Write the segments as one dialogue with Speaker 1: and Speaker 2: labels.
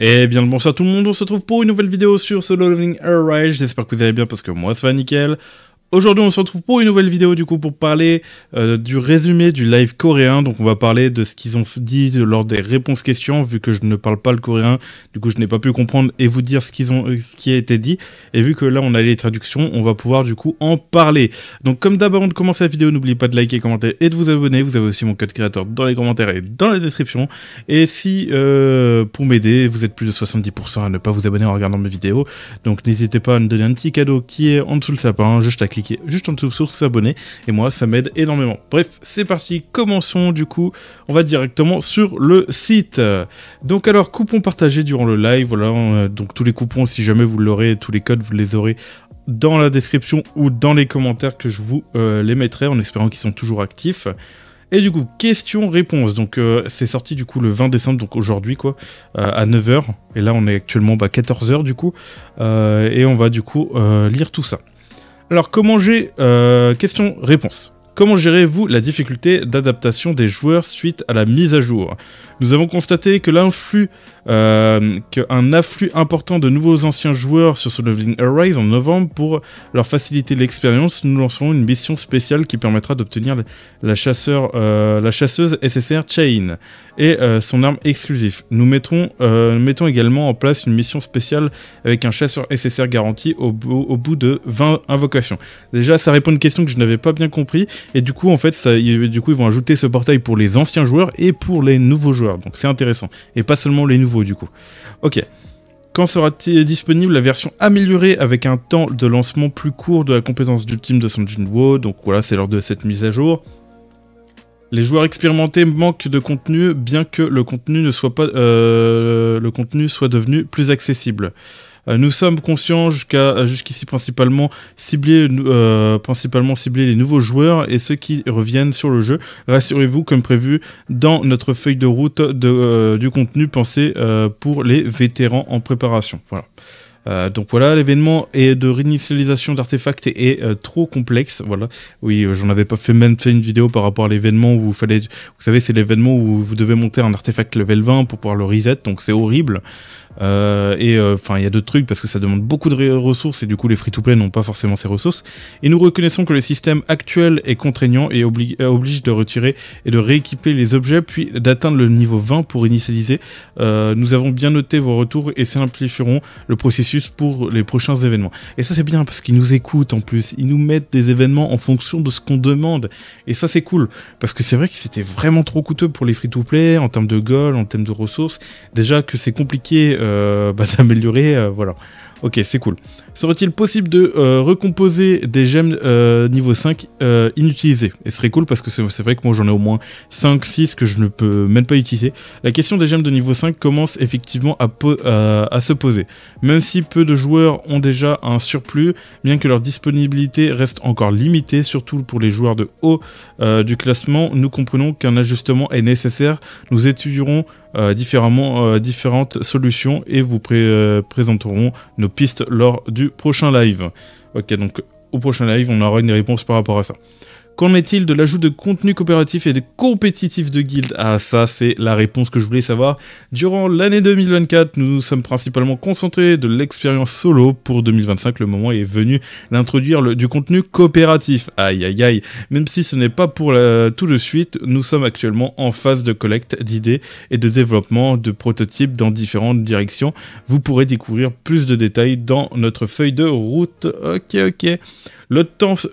Speaker 1: Et bien le bonsoir tout le monde, on se retrouve pour une nouvelle vidéo sur Solo Leveling Arise. J'espère que vous allez bien parce que moi ça va nickel. Aujourd'hui on se retrouve pour une nouvelle vidéo du coup pour parler du résumé du live coréen. Donc on va parler de ce qu'ils ont dit lors des réponses questions, vu que je ne parle pas le coréen, du coup je n'ai pas pu comprendre et vous dire ce qui a été dit. Et vu que là on a les traductions, on va pouvoir du coup en parler. Donc comme d'abord avant de commencer la vidéo, n'oubliez pas de liker, commenter et de vous abonner. Vous avez aussi mon code créateur dans les commentaires et dans la description. Et si pour m'aider, vous êtes plus de 70% à ne pas vous abonner en regardant mes vidéos, donc n'hésitez pas à me donner un petit cadeau qui est en dessous le sapin, juste à cliquer juste en dessous sur s'abonner, et moi ça m'aide énormément. Bref, c'est parti, commençons du coup, on va directement sur le site. Donc alors, coupons partagés durant le live, voilà, donc tous les coupons, si jamais vous l'aurez, tous les codes vous les aurez dans la description ou dans les commentaires que je vous les mettrai, en espérant qu'ils sont toujours actifs. Et du coup, questions-réponses, donc c'est sorti du coup le 20 décembre, donc aujourd'hui quoi, à 9h, et là on est actuellement 14h du coup, et on va du coup lire tout ça. Alors, comment j'ai... question-réponse. Comment gérez-vous la difficulté d'adaptation des joueurs suite à la mise à jour? Nous avons constaté que qu'un afflux important de nouveaux anciens joueurs sur Solo Leveling Arise en novembre. Pour leur faciliter l'expérience, nous lancerons une mission spéciale qui permettra d'obtenir la chasseuse SSR Chain et son arme exclusive. Nous mettons également en place une mission spéciale avec un chasseur SSR garanti au bout de 20 invocations. Déjà, ça répond à une question que je n'avais pas bien compris, et du coup, en fait, ils vont ajouter ce portail pour les anciens joueurs et pour les nouveaux joueurs. Donc c'est intéressant, et pas seulement les nouveaux du coup. Ok. Quand sera-t-il disponible la version améliorée avec un temps de lancement plus court de la compétence d'ultime de Song Jin-woo? Donc voilà, c'est lors de cette mise à jour. Les joueurs expérimentés manquent de contenu, bien que le contenu soit devenu plus accessible. Nous sommes conscients jusqu'ici principalement cibler les nouveaux joueurs et ceux qui reviennent sur le jeu. Rassurez-vous, comme prévu dans notre feuille de route du contenu pensé pour les vétérans en préparation. Voilà. Donc voilà, l'événement de réinitialisation d'artefacts est trop complexe. Voilà, oui, j'en avais pas même fait une vidéo par rapport à l'événement où vous savez, c'est l'événement où vous devez monter un artefact level 20 pour pouvoir le reset, donc c'est horrible. Enfin, il y a d'autres trucs parce que ça demande beaucoup de ressources et du coup les free-to-play n'ont pas forcément ces ressources. Et nous reconnaissons que le système actuel est contraignant et oblige de retirer et de rééquiper les objets puis d'atteindre le niveau 20 pour initialiser. Nous avons bien noté vos retours et simplifierons le processus pour les prochains événements. Et ça c'est bien parce qu'ils nous écoutent en plus, ils nous mettent des événements en fonction de ce qu'on demande. Et ça c'est cool parce que c'est vrai que c'était vraiment trop coûteux pour les free-to-play en termes de gold, en termes de ressources. Déjà que c'est compliqué d'améliorer, voilà. Ok, c'est cool. Serait-il possible de recomposer des gemmes niveau 5 inutilisées? Et ce serait cool parce que c'est vrai que moi j'en ai au moins 5-6 que je ne peux même pas utiliser. La question des gemmes de niveau 5 commence effectivement à se poser. Même si peu de joueurs ont déjà un surplus, bien que leur disponibilité reste encore limitée, surtout pour les joueurs de haut du classement, nous comprenons qu'un ajustement est nécessaire. Nous étudierons différentes solutions et vous présenterons nos pistes lors du prochain live. Ok, donc au prochain live, on aura une réponse par rapport à ça. Qu'en est-il de l'ajout de contenu coopératif et de compétitif de guildes? Ah, ça, c'est la réponse que je voulais savoir. Durant l'année 2024, nous nous sommes principalement concentrés de l'expérience solo. Pour 2025, le moment est venu d'introduire du contenu coopératif. Aïe, aïe, aïe. Même si ce n'est pas pour tout de suite, nous sommes actuellement en phase de collecte d'idées et de développement de prototypes dans différentes directions. Vous pourrez découvrir plus de détails dans notre feuille de route. Ok, ok.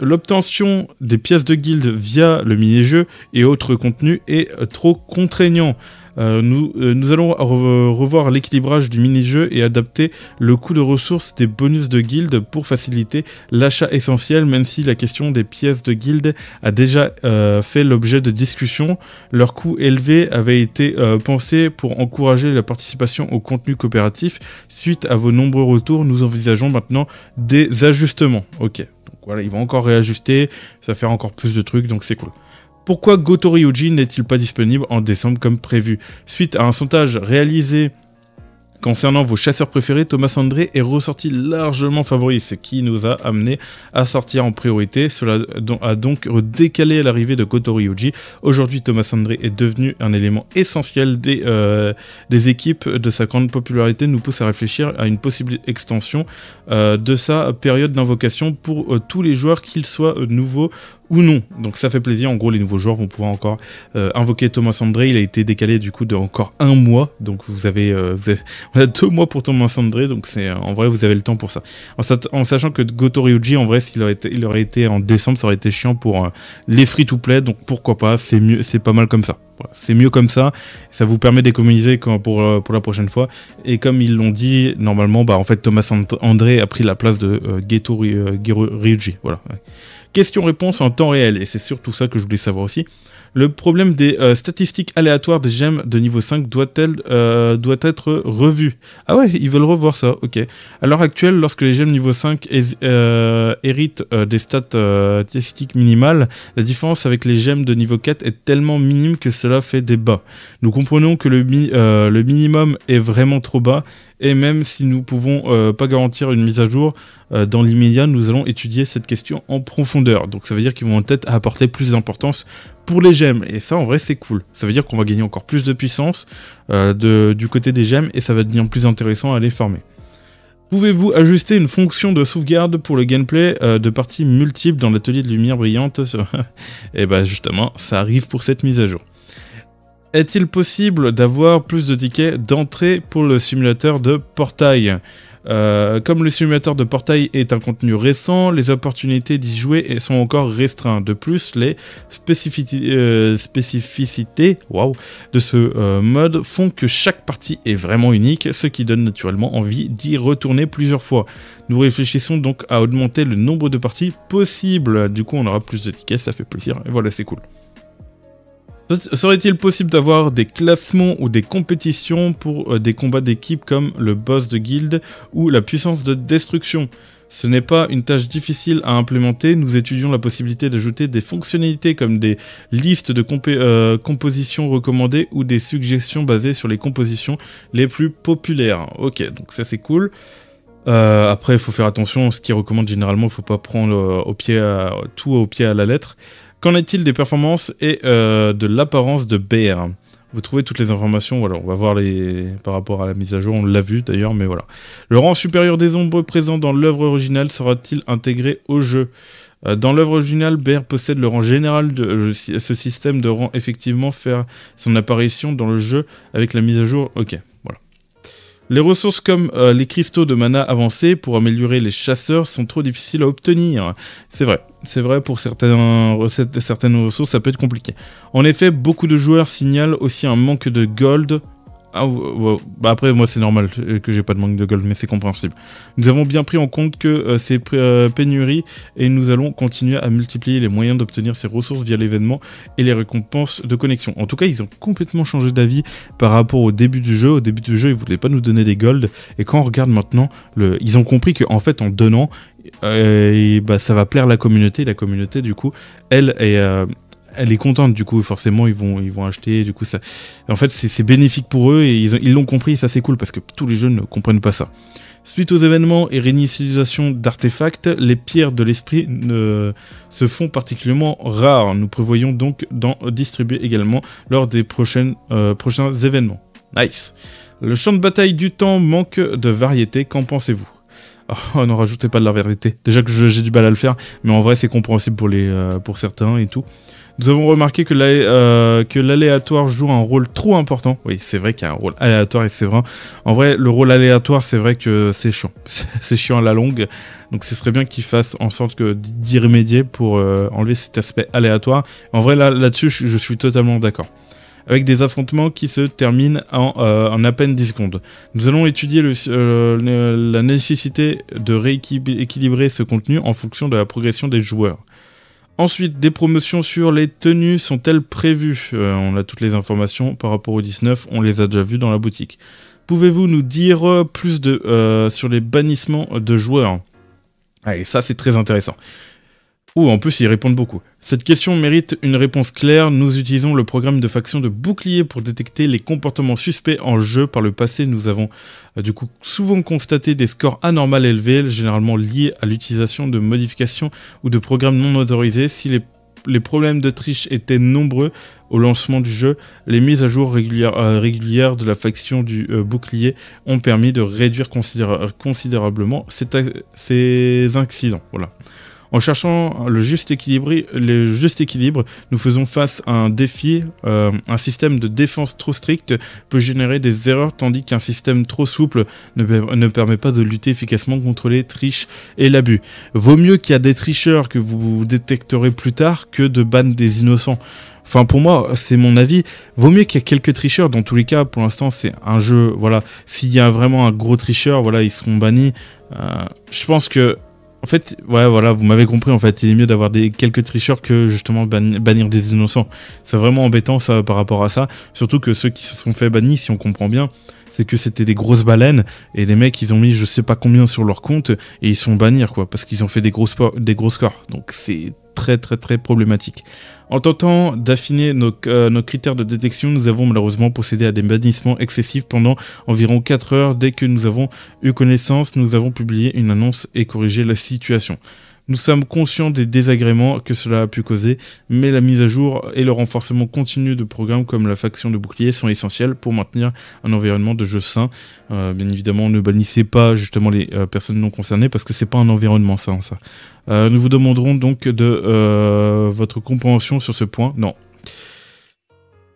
Speaker 1: L'obtention des pièces de guilde via le mini-jeu et autres contenus est trop contraignant. Nous allons revoir l'équilibrage du mini-jeu et adapter le coût de ressources des bonus de guilde pour faciliter l'achat essentiel, même si la question des pièces de guilde a déjà fait l'objet de discussions. Leur coût élevé avait été pensé pour encourager la participation au contenu coopératif. Suite à vos nombreux retours, nous envisageons maintenant des ajustements. Ok. Voilà, ils vont encore réajuster, ça va faire encore plus de trucs, donc c'est cool. Pourquoi Goto-Ryujin n'est-il pas disponible en décembre comme prévu? Suite à un sondage réalisé Concernant vos chasseurs préférés, Thomas André est ressorti largement favori, ce qui nous a amené à sortir en priorité. Cela a donc décalé l'arrivée de Goto Ryuji. Aujourd'hui, Thomas André est devenu un élément essentiel des équipes. De sa grande popularité nous pousse à réfléchir à une possible extension de sa période d'invocation pour tous les joueurs, qu'ils soient nouveaux ou non. Donc ça fait plaisir. En gros, les nouveaux joueurs vont pouvoir encore invoquer Thomas André. Il a été décalé du coup de encore 1 mois. Donc vous avez 2 mois pour Thomas André. Donc en vrai, vous avez le temps pour ça. En sachant que Goto Ryuji, en vrai, il aurait été en décembre, ça aurait été chiant pour les free-to-play. Donc pourquoi pas, c'est mieux, c'est pas mal comme ça. Voilà, c'est mieux comme ça. Ça vous permet d'économiser pour la prochaine fois. Et comme ils l'ont dit, normalement, en fait, Thomas André a pris la place de Goto Ryuji. Voilà. Ouais. Question-réponse en temps réel, et c'est surtout ça que je voulais savoir aussi. Le problème des statistiques aléatoires des gemmes de niveau 5 doit être revu. Ah ouais, ils veulent revoir ça, ok. À l'heure actuelle, lorsque les gemmes niveau 5 héritent des statistiques minimales, la différence avec les gemmes de niveau 4 est tellement minime que cela fait débat. Nous comprenons que le minimum est vraiment trop bas, et même si nous ne pouvons pas garantir une mise à jour, dans l'immédiat, nous allons étudier cette question en profondeur. Donc ça veut dire qu'ils vont peut-être apporter plus d'importance pour les gemmes. Et ça, en vrai, c'est cool. Ça veut dire qu'on va gagner encore plus de puissance du côté des gemmes, et ça va devenir plus intéressant à les farmer. Pouvez-vous ajuster une fonction de sauvegarde pour le gameplay de parties multiples dans l'atelier de lumière brillante? Et bah justement, ça arrive pour cette mise à jour. Est-il possible d'avoir plus de tickets d'entrée pour le simulateur de portail? Comme le simulateur de portail est un contenu récent, les opportunités d'y jouer sont encore restreintes. De plus, les spécificités de ce mode font que chaque partie est vraiment unique, ce qui donne naturellement envie d'y retourner plusieurs fois. Nous réfléchissons donc à augmenter le nombre de parties possibles. Du coup, on aura plus de tickets, ça fait plaisir. Et voilà, c'est cool. Serait-il possible d'avoir des classements ou des compétitions pour des combats d'équipe comme le boss de guilde ou la puissance de destruction? Ce n'est pas une tâche difficile à implémenter. Nous étudions la possibilité d'ajouter des fonctionnalités comme des listes de compositions recommandées ou des suggestions basées sur les compositions les plus populaires. Ok, donc ça c'est cool. Après, il faut faire attention, ce qu'ils recommandent généralement, il ne faut pas prendre tout au pied à la lettre. Qu'en est-il des performances et de l'apparence de Bear? Vous trouvez toutes les informations, voilà, on va voir par rapport à la mise à jour, on l'a vu d'ailleurs, mais voilà. Le rang supérieur des ombres présent dans l'œuvre originale sera-t-il intégré au jeu? Dans l'œuvre originale, Bear possède le rang général ce système de rang effectivement faire son apparition dans le jeu avec la mise à jour. Ok, voilà. Les ressources comme les cristaux de mana avancés pour améliorer les chasseurs sont trop difficiles à obtenir. C'est vrai pour certaines ressources, ça peut être compliqué. En effet, beaucoup de joueurs signalent aussi un manque de gold. Bah après, moi c'est normal que j'ai pas de manque de gold, mais c'est compréhensible. Nous avons bien pris en compte que ces pénuries et nous allons continuer à multiplier les moyens d'obtenir ces ressources via l'événement et les récompenses de connexion. En tout cas, ils ont complètement changé d'avis par rapport au début du jeu. Au début du jeu, ils voulaient pas nous donner des gold, et quand on regarde maintenant, ils ont compris qu'en fait, en donnant, ça va plaire la communauté. La communauté, du coup, elle est contente, du coup forcément ils vont acheter, du coup ça, en fait c'est bénéfique pour eux, et ils l'ont compris, et ça c'est cool parce que tous les jeunes ne comprennent pas ça. Suite aux événements et réinitialisation d'artefacts, les pierres de l'esprit se font particulièrement rares. Nous prévoyons donc d'en distribuer également lors des prochains événements. Nice. Le champ de bataille du temps manque de variété, qu'en pensez-vous? Oh, ne rajoutez pas de la variété. Déjà que j'ai du mal à le faire, mais en vrai c'est compréhensible pour certains et tout. Nous avons remarqué que l'aléatoire joue un rôle trop important. Oui, c'est vrai qu'il y a un rôle aléatoire, et c'est vrai. En vrai, le rôle aléatoire, c'est vrai que c'est chiant. C'est chiant à la longue. Donc ce serait bien qu'ils fassent en sorte d'y remédier pour enlever cet aspect aléatoire. En vrai, là-dessus, je suis totalement d'accord. Avec des affrontements qui se terminent en à peine 10 secondes. Nous allons étudier la nécessité de rééquilibrer ce contenu en fonction de la progression des joueurs. Ensuite, des promotions sur les tenues sont-elles prévues? On a toutes les informations par rapport au 19, on les a déjà vues dans la boutique. Pouvez-vous nous dire plus sur les bannissements de joueurs? Et ça, c'est très intéressant. Ouh, en plus, ils répondent beaucoup. Cette question mérite une réponse claire. Nous utilisons le programme de faction de bouclier pour détecter les comportements suspects en jeu. Par le passé, nous avons du coup souvent constaté des scores anormaux élevés, généralement liés à l'utilisation de modifications ou de programmes non autorisés. Si les problèmes de triche étaient nombreux au lancement du jeu, les mises à jour régulières de la faction du bouclier ont permis de réduire considérablement ces incidents. Voilà. En cherchant le juste équilibre, nous faisons face à un défi. Un système de défense trop strict peut générer des erreurs, tandis qu'un système trop souple ne permet pas de lutter efficacement contre les triches et l'abus. Vaut mieux qu'il y a des tricheurs que vous détecterez plus tard que de ban des innocents. Enfin, pour moi, c'est mon avis. Vaut mieux qu'il y ait quelques tricheurs. Dans tous les cas, pour l'instant, c'est un jeu. Voilà, s'il y a vraiment un gros tricheur, voilà, ils seront bannis. Je pense que en fait, ouais, voilà, vous m'avez compris, en fait, il est mieux d'avoir quelques tricheurs que justement bannir des innocents. C'est vraiment embêtant ça par rapport à ça, surtout que ceux qui se sont fait bannir, si on comprend bien, c'est que c'était des grosses baleines, et les mecs, ils ont mis je sais pas combien sur leur compte, et ils sont bannis, quoi, parce qu'ils ont fait des gros scores. Donc c'est très problématique. En tentant d'affiner nos critères de détection, nous avons malheureusement procédé à des bannissements excessifs pendant environ 4 heures. Dès que nous avons eu connaissance, nous avons publié une annonce et corrigé la situation. Nous sommes conscients des désagréments que cela a pu causer, mais la mise à jour et le renforcement continu de programmes comme la faction de bouclier sont essentiels pour maintenir un environnement de jeu sain. Bien évidemment, ne bannissez pas justement les personnes non concernées parce que c'est pas un environnement sain, ça. Nous vous demanderons donc de votre compréhension sur ce point. Non.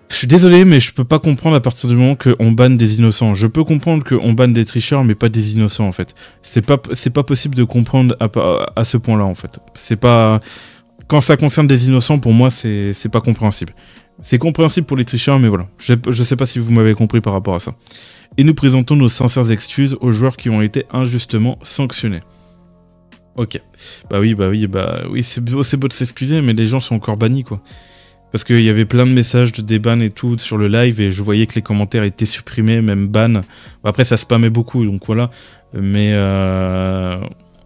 Speaker 1: Je suis désolé, mais je peux pas comprendre à partir du moment qu'on banne des innocents. Je peux comprendre qu'on banne des tricheurs, mais pas des innocents, en fait. C'est pas possible de comprendre à ce point-là, en fait. C'est pas... Quand ça concerne des innocents, pour moi, c'est pas compréhensible. C'est compréhensible pour les tricheurs, mais voilà. Je sais pas si vous m'avez compris par rapport à ça. Et nous présentons nos sincères excuses aux joueurs qui ont été injustement sanctionnés. Ok. Bah oui, c'est beau de s'excuser, mais les gens sont encore bannis, quoi. Parce qu'il y avait plein de messages de déban et tout sur le live et je voyais que les commentaires étaient supprimés, même ban. Après, ça spammait beaucoup, donc voilà. Mais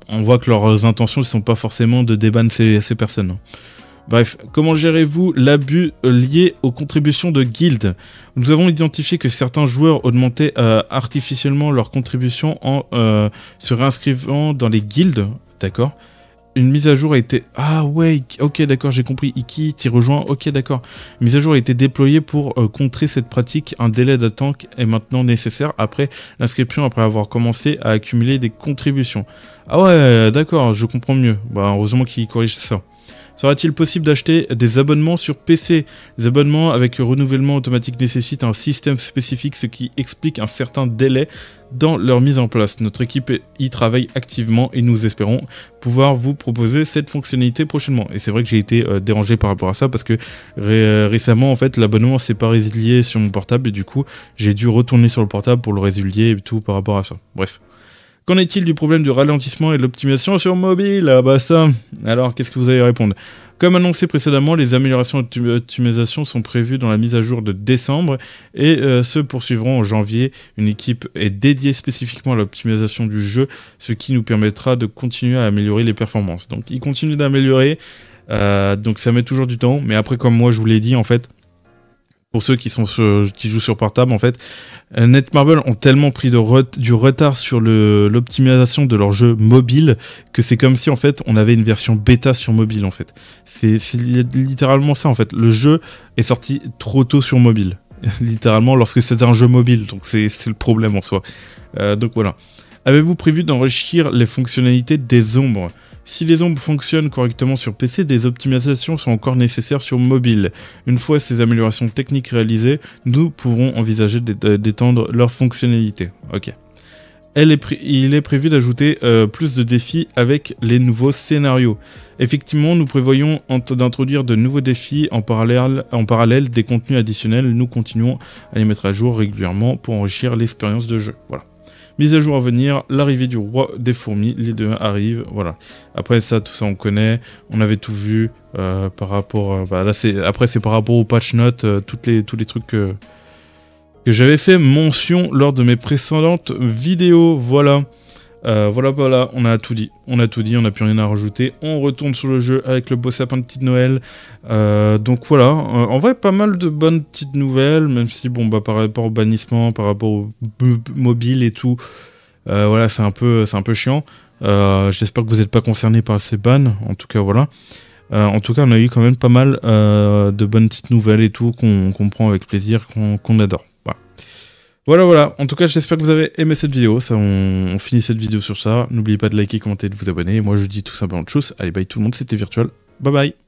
Speaker 1: on voit que leurs intentions ne sont pas forcément de déban ces personnes. Bref, comment gérez-vous l'abus lié aux contributions de guildes? Nous avons identifié que certains joueurs augmentaient artificiellement leurs contributions en se réinscrivant dans les guildes, d'accord? Une mise à jour a été... Ah ouais, ok d'accord, j'ai compris. Iki, t'y rejoins, ok d'accord. Une mise à jour a été déployée pour contrer cette pratique. Un délai d'attente est maintenant nécessaire après l'inscription, après avoir commencé à accumuler des contributions. Ah ouais, d'accord, je comprends mieux. Bah, heureusement qu'il corrige ça. Sera-t-il possible d'acheter des abonnements sur PC? Les abonnements avec renouvellement automatique nécessitent un système spécifique, ce qui explique un certain délai dans leur mise en place. Notre équipe y travaille activement et nous espérons pouvoir vous proposer cette fonctionnalité prochainement. Et c'est vrai que j'ai été dérangé par rapport à ça parce que récemment, en fait, l'abonnement s'est pas résilié sur mon portable et du coup, j'ai dû retourner sur le portable pour le résilier et tout par rapport à ça. Bref. Qu'en est-il du problème du ralentissement et de l'optimisation sur mobile? Ah bah ça, alors qu'est-ce que vous allez répondre? Comme annoncé précédemment, les améliorations d'optimisation sont prévues dans la mise à jour de décembre et se poursuivront en janvier. Une équipe est dédiée spécifiquement à l'optimisation du jeu, ce qui nous permettra de continuer à améliorer les performances. Donc ils continuent d'améliorer, donc ça met toujours du temps, mais après comme moi je vous l'ai dit en fait, pour ceux qui jouent sur portable, en fait, Netmarble ont tellement pris du retard sur l'optimisation de leur jeu mobile que c'est comme si en fait on avait une version bêta sur mobile en fait. C'est littéralement ça en fait. Le jeu est sorti trop tôt sur mobile, littéralement lorsque c'est un jeu mobile. Donc c'est le problème en soi. Donc voilà. Avez-vous prévu d'enrichir les fonctionnalités des ombres? Si les ombres fonctionnent correctement sur PC, des optimisations sont encore nécessaires sur mobile. Une fois ces améliorations techniques réalisées, nous pourrons envisager d'étendre leurs fonctionnalités. Ok. Il est prévu d'ajouter plus de défis avec les nouveaux scénarios. Effectivement, nous prévoyons d'introduire de nouveaux défis en parallèle des contenus additionnels. Nous continuons à les mettre à jour régulièrement pour enrichir l'expérience de jeu. Voilà. Mise à jour à venir, l'arrivée du roi des fourmis, les deux arrivent, voilà. Après ça, tout ça on connaît, on avait tout vu par rapport... là, après c'est par rapport aux patch notes, tous les trucs que j'avais fait mention lors de mes précédentes vidéos, voilà. Voilà, on a tout dit, on n'a plus rien à rajouter. On retourne sur le jeu avec le beau sapin de petite Noël. Donc voilà, en vrai, pas mal de bonnes petites nouvelles, même si, bon, bah, par rapport au bannissement, par rapport au mobile et tout, voilà, c'est un peu chiant. J'espère que vous n'êtes pas concernés par ces bans, en tout cas, voilà. En tout cas, on a eu quand même pas mal de bonnes petites nouvelles et tout, qu'on prend avec plaisir, qu'on adore. Voilà. En tout cas, j'espère que vous avez aimé cette vidéo. On finit cette vidéo sur ça. N'oubliez pas de liker, commenter, de vous abonner. Moi, je dis tout simplement de choses. Allez, bye tout le monde, c'était Virtual. Bye bye.